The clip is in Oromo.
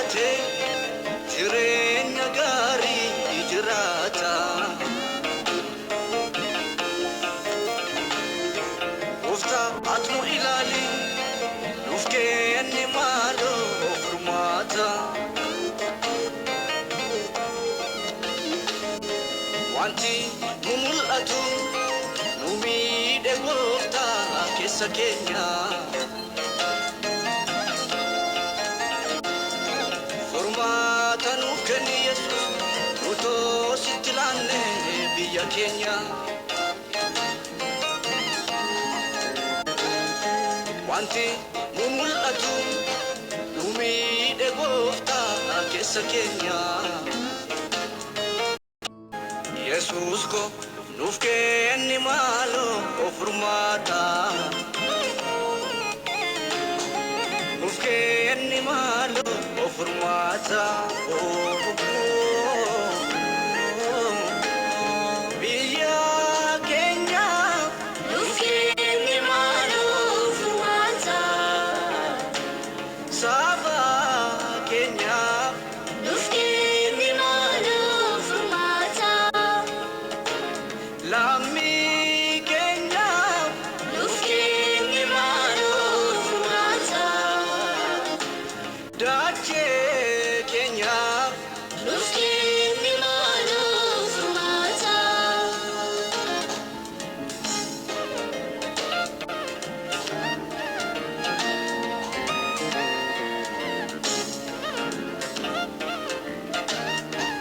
kaate jireenya gaarii jiraata. Gooftaa ati nu ilaali nuuf kenni maaloo furmaata. Wanti nu mul'atu nu miidhe gooftaa keessa keenya. Furmaata nuuf kenni Yesuus utoo sitti laanne biyya keenya. Wanti nu mul'atu nu miidhe gooftaa keessa keenya. Yesuus ko nuuf kenni maaloo furmaata. Nuuf kenni maaloo furmaata.